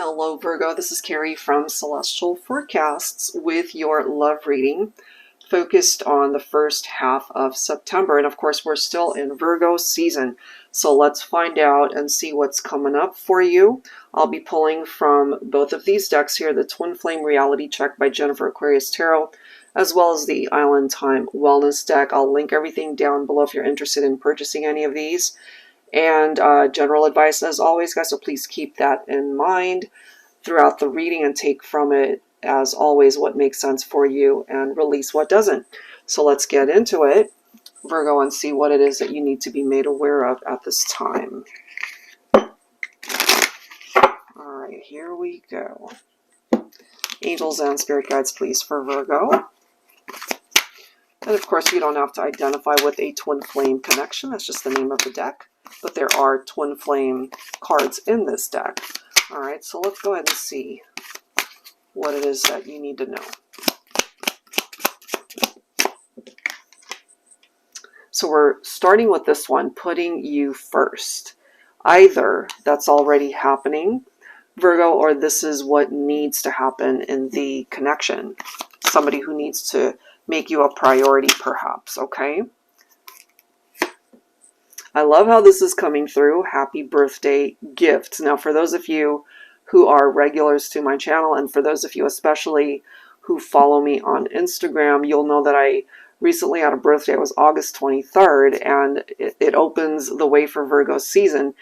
Hello Virgo, this is Carrie from Celestial Forecasts with your love reading focused on the first half of September. And of course, we're still in Virgo season. So let's find out and see what's coming up for you. I'll be pulling from both of these decks here, the Twin Flame Reality Check by Jennifer Aquarius Tarot, as well as the Island Time Wellness deck. I'll link everything down below if you're interested in purchasing any of these. And general advice as always, guys, so please keep that in mind throughout the reading and take from it, as always, what makes sense for you and release what doesn't. So let's get into it, Virgo, and see what it is that you need to be made aware of at this time. All right, here we go. Angels and spirit guides, please, for Virgo. And of course, you don't have to identify with a twin flame connection. That's just the name of the deck. But there are twin flame cards in this deck. All right, so let's go ahead and see what it is that you need to know. So we're starting with this one, putting you first. Either that's already happening, Virgo, or this is what needs to happen in the connection. Somebody who needs to make you a priority, perhaps, okay? I love how this is coming through. Happy birthday gifts. Now, for those of you who are regulars to my channel, and for those of you especially who follow me on Instagram, you'll know that I recently had a birthday. It was August 23rd, and it opens the way for Virgo season.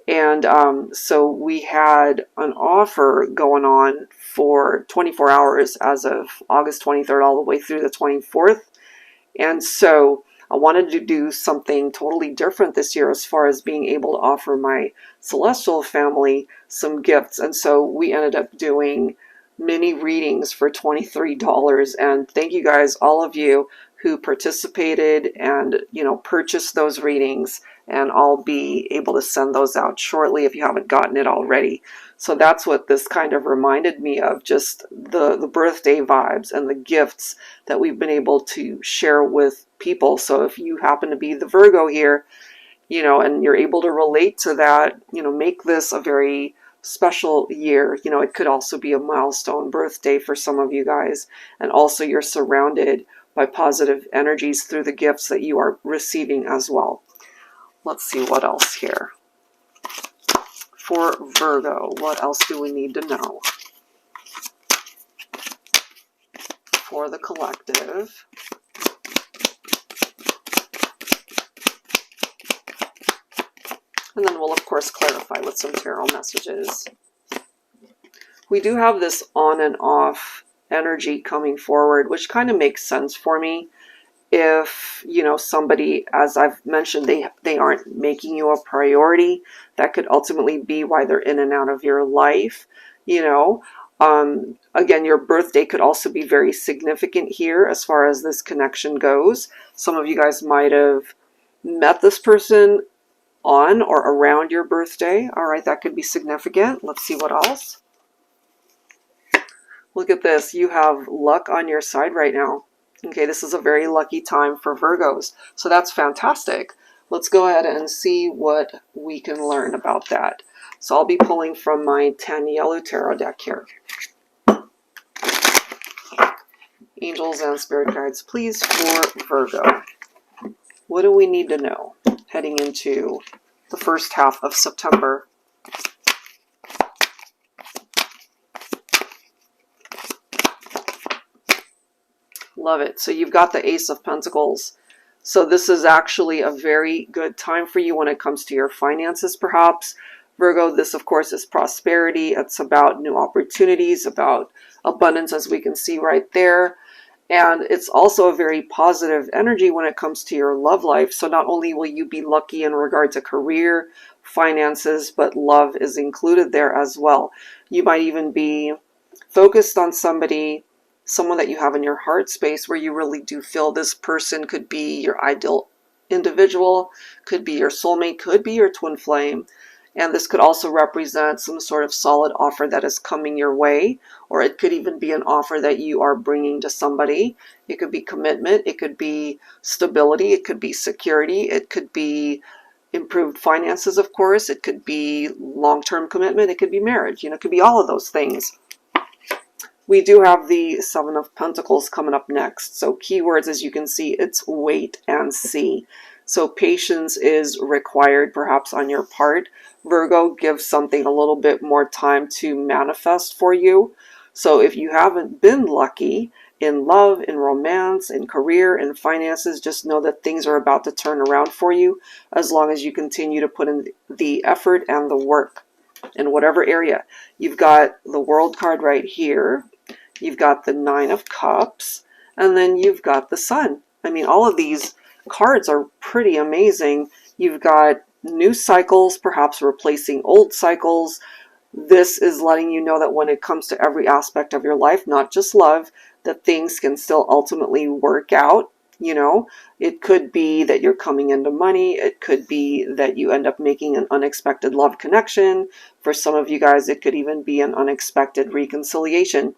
And so we had an offer going on for 24 hours as of August 23rd all the way through the 24th. And so I wanted to do something totally different this year as far as being able to offer my celestial family some gifts. And so we ended up doing mini readings for $23. And thank you guys, all of you who participated and, you know, purchased those readings. And I'll be able to send those out shortly if you haven't gotten it already. So that's what this kind of reminded me of, just the birthday vibes and the gifts that we've been able to share with people. So if you happen to be the Virgo here, you know, and you're able to relate to that, you know, make this a very special year. You know, it could also be a milestone birthday for some of you guys. And also you're surrounded by positive energies through the gifts that you are receiving as well. Let's see what else here. For Virgo, what else do we need to know? For the collective. And then we'll, of course, clarify with some tarot messages. We do have this on and off energy coming forward, which kind of makes sense for me. If, you know, somebody, as I've mentioned, they aren't making you a priority, that could ultimately be why they're in and out of your life, you know. Again, your birthday could also be very significant here as far as this connection goes. Some of you guys might have met this person on or around your birthday. All right, that could be significant. Let's see what else. Look at this. You have luck on your side right now. Okay, this is a very lucky time for Virgos. So that's fantastic. Let's go ahead and see what we can learn about that. So I'll be pulling from my TANIELU tarot deck here. Angels and spirit guides, please, for Virgo. What do we need to know heading into the first half of September? Love it. So you've got the Ace of Pentacles. So this is actually a very good time for you when it comes to your finances, perhaps. Virgo, this, of course, is prosperity. It's about new opportunities, about abundance, as we can see right there. And it's also a very positive energy when it comes to your love life. So not only will you be lucky in regard to career, finances, but love is included there as well. You might even be focused on someone that you have in your heart space where you really do feel this person could be your ideal individual, could be your soulmate, could be your twin flame. And this could also represent some sort of solid offer that is coming your way, or it could even be an offer that you are bringing to somebody. It could be commitment, it could be stability, it could be security, it could be improved finances, of course. It could be long-term commitment. It could be marriage. You know, it could be all of those things. We do have the Seven of Pentacles coming up next. So keywords, as you can see, it's wait and see. So patience is required perhaps on your part. Virgo, give something a little bit more time to manifest for you. So if you haven't been lucky in love, in romance, in career, in finances, just know that things are about to turn around for you as long as you continue to put in the effort and the work in whatever area. You've got the World card right here. You've got the Nine of Cups, and then you've got the Sun. I mean, all of these cards are pretty amazing. You've got new cycles, perhaps replacing old cycles. This is letting you know that when it comes to every aspect of your life, not just love, that things can still ultimately work out. You know, it could be that you're coming into money. It could be that you end up making an unexpected love connection. For some of you guys, it could even be an unexpected reconciliation.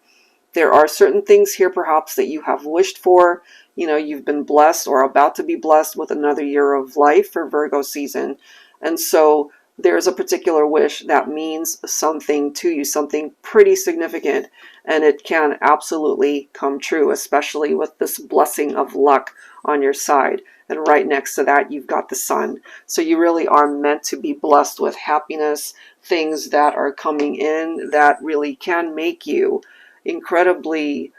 There are certain things here perhaps that you have wished for. You know, you've been blessed or about to be blessed with another year of life for Virgo season. And so there's a particular wish that means something to you, something pretty significant, and it can absolutely come true, especially with this blessing of luck on your side. And right next to that, you've got the Sun. So you really are meant to be blessed with happiness, things that are coming in that really can make you incredibly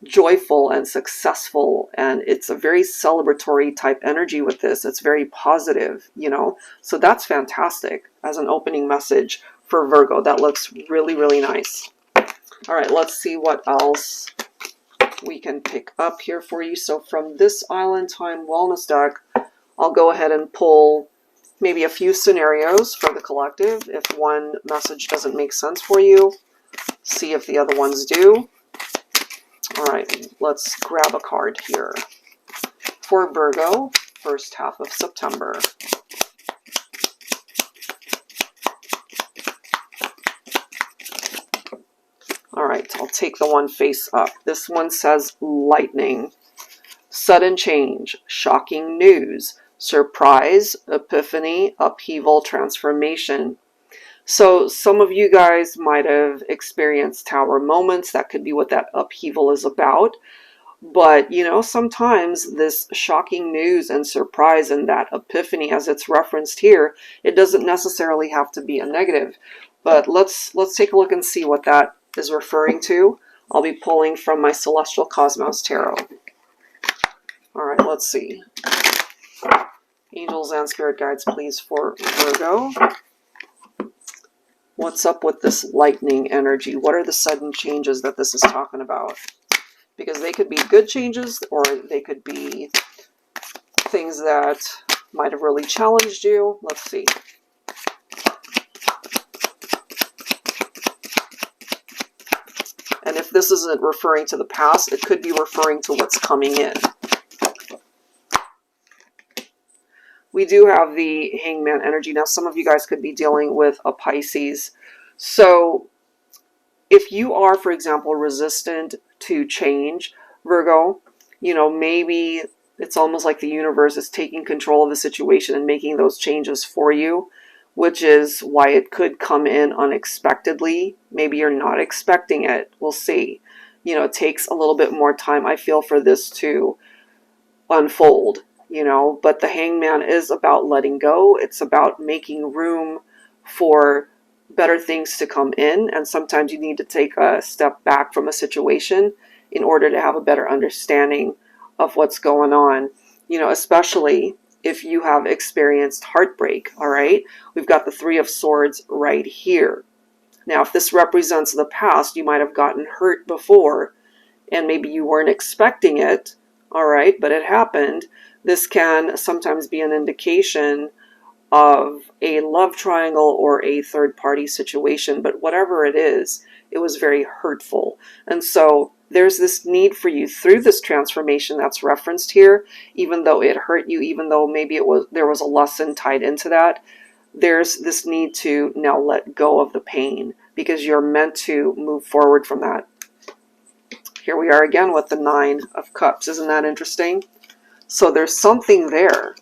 joyful and successful, and it's a very celebratory type energy with this. It's very positive, you know, so that's fantastic as an opening message for Virgo. That looks really, really nice. All right, let's see what else we can pick up here for you. So from this Island Time Wellness deck, I'll go ahead and pull maybe a few scenarios for the collective. If one message doesn't make sense for you, see if the other ones do. All right, let's grab a card here for Virgo, first half of September. All right, I'll take the one face up. This one says lightning, sudden change, shocking news, surprise, epiphany, upheaval, transformation. So some of you guys might have experienced tower moments. That could be what that upheaval is about. But, you know, sometimes this shocking news and surprise and that epiphany, as it's referenced here, it doesn't necessarily have to be a negative. But let's take a look and see what that is referring to. I'll be pulling from my Celestial Cosmos Tarot. All right, let's see. Angels and spirit guides, please, for Virgo. What's up with this lightning energy? What are the sudden changes that this is talking about? Because they could be good changes, or they could be things that might have really challenged you. Let's see. And if this isn't referring to the past, it could be referring to what's coming in. We do have the Hangman energy. Now, some of you guys could be dealing with a Pisces. So if you are, for example, resistant to change, Virgo, you know, maybe it's almost like the universe is taking control of the situation and making those changes for you, which is why it could come in unexpectedly. Maybe you're not expecting it. We'll see. You know, it takes a little bit more time, I feel, for this to unfold. You know, but the Hangman is about letting go. It's about making room for better things to come in. And sometimes you need to take a step back from a situation in order to have a better understanding of what's going on. You know, especially if you have experienced heartbreak, all right? We've got the Three of Swords right here. Now, if this represents the past, you might have gotten hurt before, and maybe you weren't expecting it, all right, but it happened. This can sometimes be an indication of a love triangle or a third-party situation, but whatever it is, it was very hurtful. And so there's this need for you through this transformation that's referenced here, even though it hurt you, even though maybe there was a lesson tied into that, there's this need to now let go of the pain because you're meant to move forward from that. Here we are again with the Nine of Cups. Isn't that interesting? So there's something there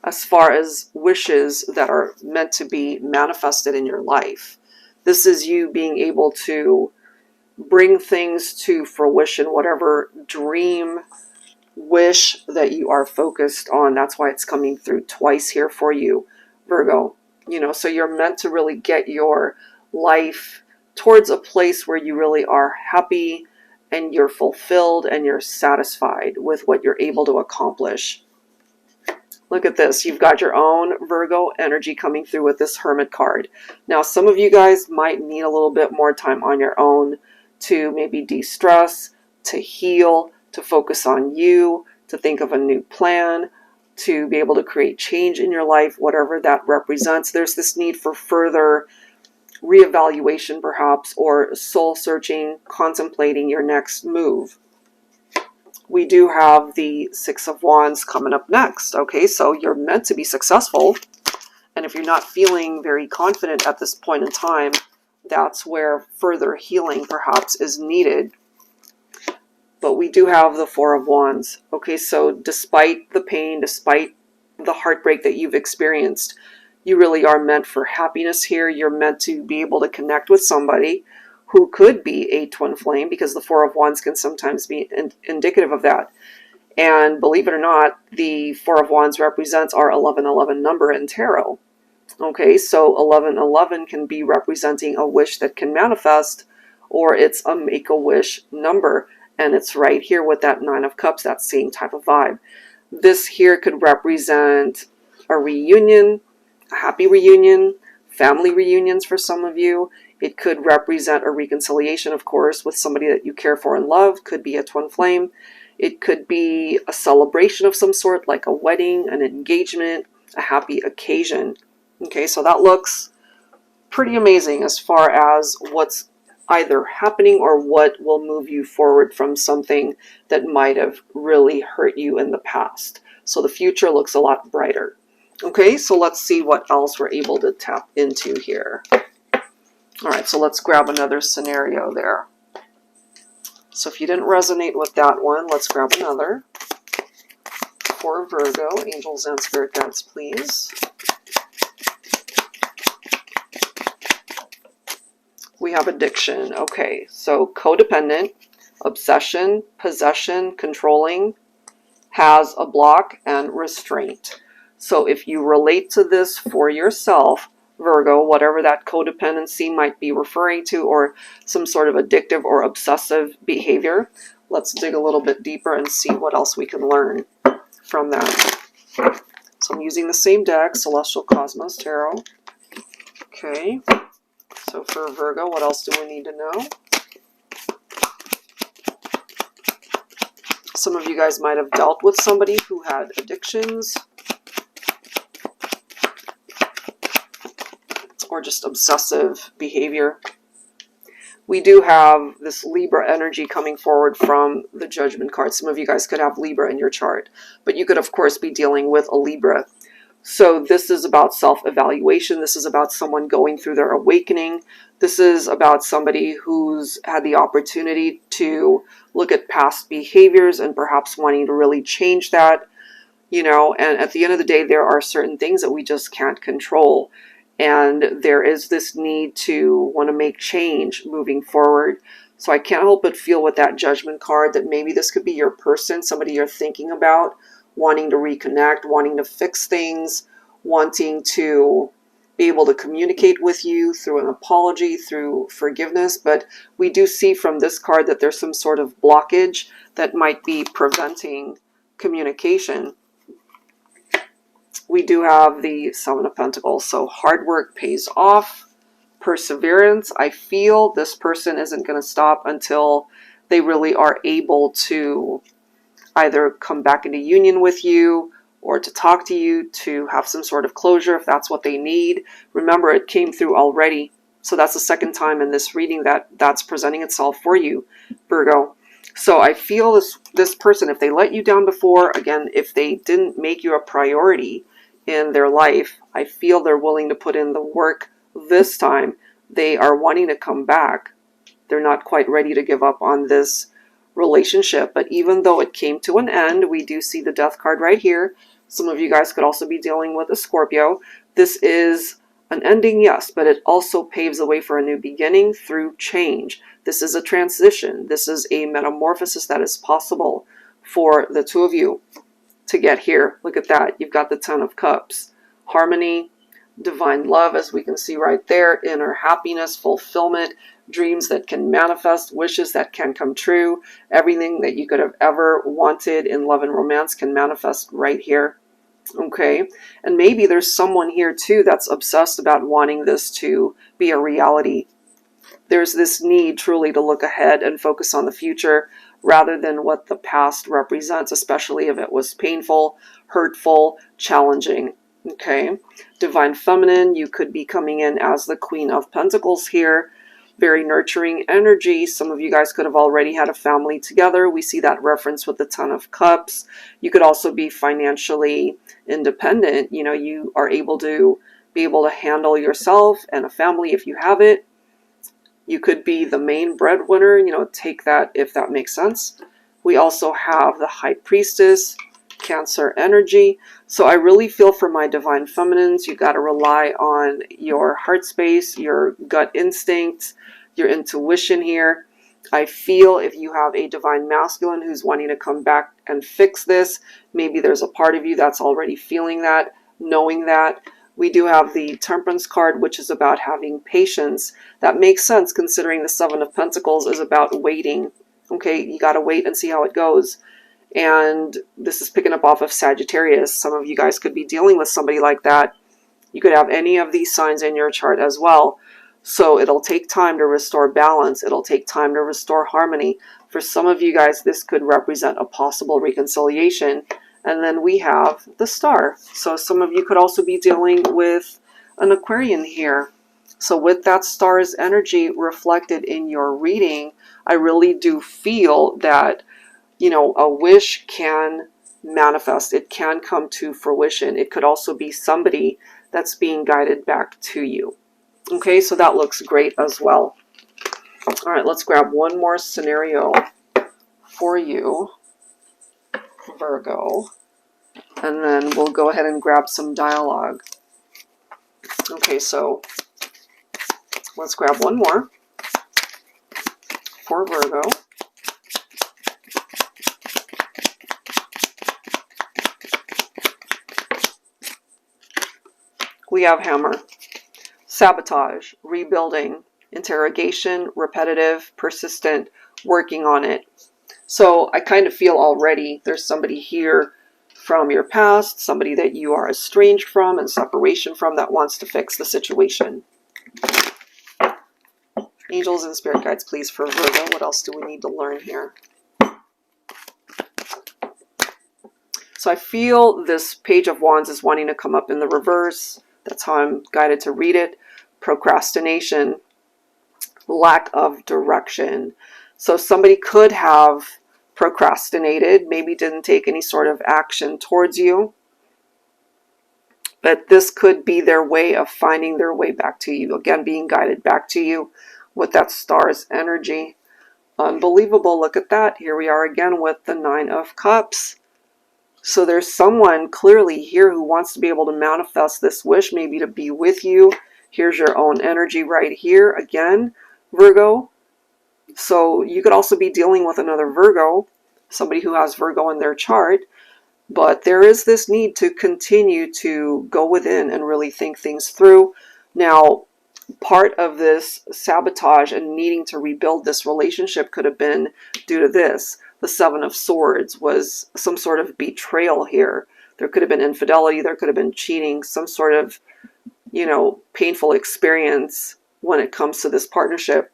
as far as wishes that are meant to be manifested in your life. This is you being able to bring things to fruition, whatever dream, wish that you are focused on. That's why it's coming through twice here for you, Virgo. You know, so you're meant to really get your life towards a place where you really are happy and you're fulfilled and you're satisfied with what you're able to accomplish. Look at this. You've got your own Virgo energy coming through with this Hermit card. Now, some of you guys might need a little bit more time on your own to maybe de-stress, to heal, to focus on you, to think of a new plan, to be able to create change in your life, whatever that represents. There's this need for further reevaluation, perhaps, or soul searching, contemplating your next move. We do have the Six of Wands coming up next. Okay, so you're meant to be successful. And if you're not feeling very confident at this point in time, that's where further healing perhaps is needed. But we do have the Four of Wands. Okay, so despite the pain, despite the heartbreak that you've experienced, you really are meant for happiness here. You're meant to be able to connect with somebody who could be a twin flame, because the Four of Wands can sometimes be indicative of that. And believe it or not, the Four of Wands represents our 1111 number in tarot. Okay, so 1111 can be representing a wish that can manifest, or it's a make-a-wish number. And it's right here with that Nine of Cups, that same type of vibe. This here could represent a reunion, a happy reunion, family reunions for some of you. It could represent a reconciliation, of course, with somebody that you care for and love. Could be a twin flame. It could be a celebration of some sort, like a wedding, an engagement, a happy occasion. Okay, so that looks pretty amazing as far as what's either happening or what will move you forward from something that might have really hurt you in the past. So the future looks a lot brighter. Okay, so let's see what else we're able to tap into here. All right, so let's grab another scenario there. So if you didn't resonate with that one, let's grab another. For Virgo, angels and spirit guides, please. We have addiction. Okay, so codependent, obsession, possession, controlling, has a block, and restraint. So if you relate to this for yourself, Virgo, whatever that codependency might be referring to, or some sort of addictive or obsessive behavior, let's dig a little bit deeper and see what else we can learn from that. So I'm using the same deck, Celestial Cosmos Tarot. Okay, so for Virgo, what else do we need to know? Some of you guys might have dealt with somebody who had addictions, or just obsessive behavior. We do have this Libra energy coming forward from the Judgment card. Some of you guys could have Libra in your chart, but you could, of course, be dealing with a Libra. So this is about self-evaluation. This is about someone going through their awakening. This is about somebody who's had the opportunity to look at past behaviors and perhaps wanting to really change that, you know, and at the end of the day, there are certain things that we just can't control. And there is this need to want to make change moving forward. So I can't help but feel with that Judgment card that maybe this could be your person, somebody you're thinking about, wanting to reconnect, wanting to fix things, wanting to be able to communicate with you through an apology, through forgiveness. But we do see from this card that there's some sort of blockage that might be preventing communication. We do have the Seven of Pentacles, so hard work pays off, perseverance. I feel this person isn't going to stop until they really are able to either come back into union with you or to talk to you, to have some sort of closure if that's what they need. Remember, it came through already, so that's the second time in this reading that that's presenting itself for you, Virgo. So I feel this person, if they let you down before, again, if they didn't make you a priority in their life, I feel they're willing to put in the work this time. They are wanting to come back. They're not quite ready to give up on this relationship. But even though it came to an end, we do see the Death card right here. Some of you guys could also be dealing with a Scorpio. This is an ending, yes, but it also paves the way for a new beginning through change. This is a transition. This is a metamorphosis that is possible for the two of you to get here. Look at that. You've got the Ten of Cups. Harmony, divine love, as we can see right there, inner happiness, fulfillment, dreams that can manifest, wishes that can come true. Everything that you could have ever wanted in love and romance can manifest right here. Okay, and maybe there's someone here too that's obsessed about wanting this to be a reality. There's this need truly to look ahead and focus on the future rather than what the past represents, especially if it was painful, hurtful, challenging. Okay, divine feminine, you could be coming in as the Queen of Pentacles here. Very nurturing energy. Some of you guys could have already had a family together. We see that reference with the Ten of Cups. You could also be financially independent. You know, you are able to handle yourself and a family if you have it. You could be the main breadwinner, you know, take that if that makes sense. We also have the High Priestess, Cancer energy. So I really feel for my divine feminines, you got to rely on your heart space, your gut instincts, your intuition here. I feel if you have a divine masculine who's wanting to come back and fix this, maybe there's a part of you that's already feeling that, knowing that. We do have the Temperance card, which is about having patience. That makes sense considering the Seven of Pentacles is about waiting. Okay, you got to wait and see how it goes. And this is picking up off of Sagittarius. Some of you guys could be dealing with somebody like that. You could have any of these signs in your chart as well. So it'll take time to restore balance. It'll take time to restore harmony. For some of you guys, this could represent a possible reconciliation. And then we have the Star. So some of you could also be dealing with an Aquarian here. So with that Star's energy reflected in your reading, I really do feel that, you know, a wish can manifest. It can come to fruition. It could also be somebody that's being guided back to you. Okay, so that looks great as well. All right, let's grab one more scenario for you, Virgo, and then we'll go ahead and grab some dialogue. Okay, so let's grab one more for Virgo. We have Hammer, sabotage, rebuilding, interrogation, repetitive, persistent, working on it. So I kind of feel already there's somebody here from your past, somebody that you are estranged from and separation from that wants to fix the situation. Angels and spirit guides, please, for Virgo. What else do we need to learn here? So I feel this Page of Wands is wanting to come up in the reverse. That's how I'm guided to read it. Procrastination, lack of direction. So somebody could have procrastinated, maybe didn't take any sort of action towards you. But this could be their way of finding their way back to you. Again, being guided back to you with that Star's energy. Unbelievable. Look at that. Here we are again with the Nine of Cups. So there's someone clearly here who wants to be able to manifest this wish, maybe to be with you. Here's your own energy right here again, Virgo. So you could also be dealing with another Virgo, somebody who has Virgo in their chart. But there is this need to continue to go within and really think things through. Now, part of this sabotage and needing to rebuild this relationship could have been due to this. The Seven of Swords was some sort of betrayal here. There could have been infidelity. There could have been cheating, some sort of, you know, painful experience when it comes to this partnership.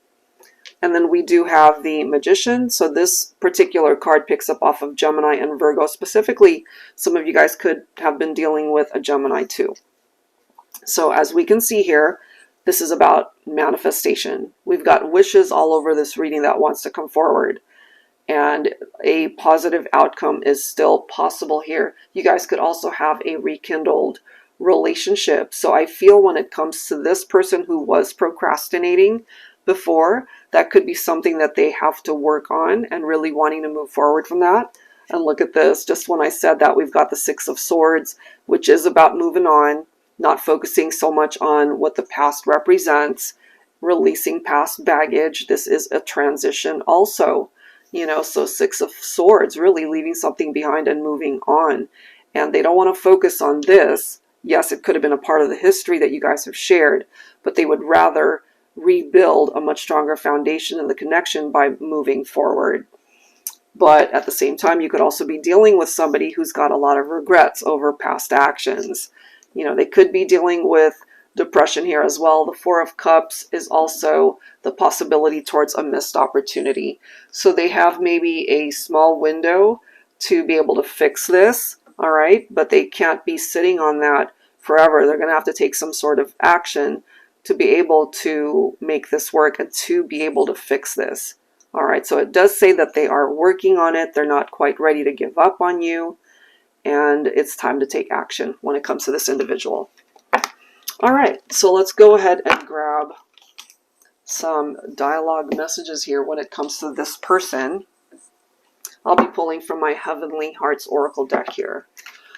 And then we do have the Magician. So this particular card picks up off of Gemini and Virgo specifically. Some of you guys could have been dealing with a Gemini too. So as we can see here, this is about manifestation. We've got wishes all over this reading that wants to come forward. And a positive outcome is still possible here. You guys could also have a rekindled relationship. So I feel when it comes to this person who was procrastinating before, that could be something that they have to work on and really wanting to move forward from that. And look at this. Just when I said that, we've got the Six of Swords, which is about moving on, not focusing so much on what the past represents, releasing past baggage. This is a transition also, you know, so Six of Swords, really leaving something behind and moving on. And they don't want to focus on this. Yes, it could have been a part of the history that you guys have shared, but they would rather rebuild a much stronger foundation in the connection by moving forward. But at the same time, you could also be dealing with somebody who's got a lot of regrets over past actions. You know, they could be dealing with depression here as well. The Four of Cups is also the possibility towards a missed opportunity. So they have maybe a small window to be able to fix this, all right? But they can't be sitting on that forever. They're going to have to take some sort of action to be able to make this work and to be able to fix this. All right, so it does say that they are working on it. They're not quite ready to give up on you. And it's time to take action when it comes to this individual. All right, so let's go ahead and grab some dialogue messages here when it comes to this person. I'll be pulling from my Heavenly Hearts Oracle deck here.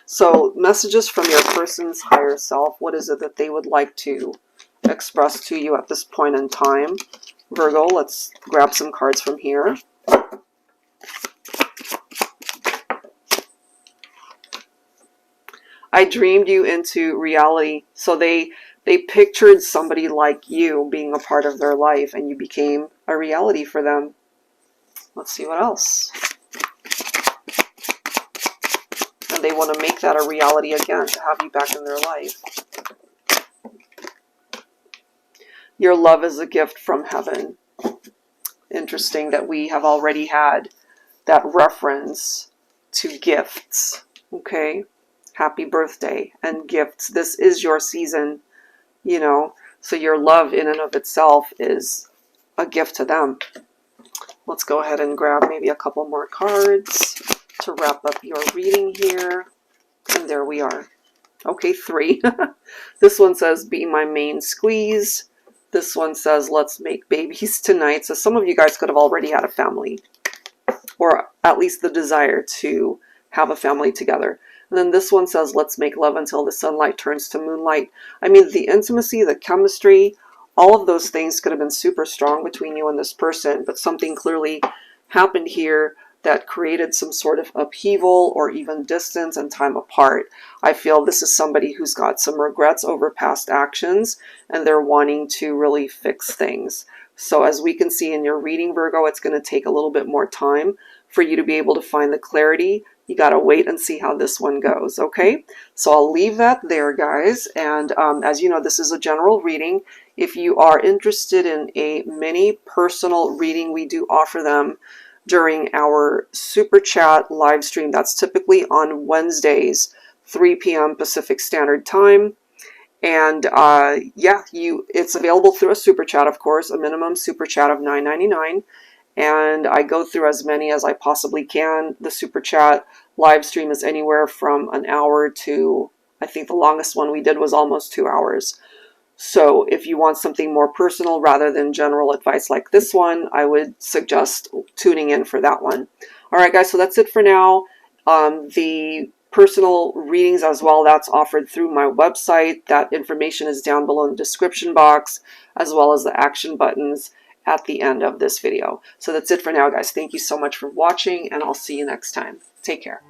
So messages from your person's higher self. What is it that they would like to express to you at this point in time? Virgo, let's grab some cards from here. I dreamed you into reality. So they pictured somebody like you being a part of their life, and you became a reality for them. Let's see what else. And they want to make that a reality again, to have you back in their life. Your love is a gift from heaven. Interesting that we have already had that reference to gifts. Okay. Happy birthday and gifts. This is your season, you know, so your love in and of itself is a gift to them. Let's go ahead and grab maybe a couple more cards to wrap up your reading here. And there we are. Okay, 3. This one says, be my main squeeze. This one says, let's make babies tonight. So some of you guys could have already had a family, or at least the desire to have a family together. And then this one says, let's make love until the sunlight turns to moonlight. I mean, the intimacy, the chemistry, all of those things could have been super strong between you and this person, but something clearly happened here that created some sort of upheaval or even distance and time apart. I feel this is somebody who's got some regrets over past actions, and they're wanting to really fix things. So as we can see in your reading, Virgo, it's going to take a little bit more time for you to be able to find the clarity. You got to wait and see how this one goes, okay? So I'll leave that there, guys. And as you know, this is a general reading. If you are interested in a mini personal reading, we do offer them during our Super Chat live stream. That's typically on Wednesdays, 3 p.m. Pacific Standard Time. And yeah, it's available through a Super Chat, of course, a minimum Super Chat of $9.99. And I go through as many as I possibly can. The Super Chat live stream is anywhere from an hour to, I think the longest one we did was almost 2 hours. So if you want something more personal rather than general advice like this one, I would suggest tuning in for that one. All right, guys, so that's it for now. The personal readings as well, that's offered through my website. That information is down below in the description box, as well as the action buttons at the end of this video. So that's it for now, guys. Thank you so much for watching, and I'll see you next time. Take care.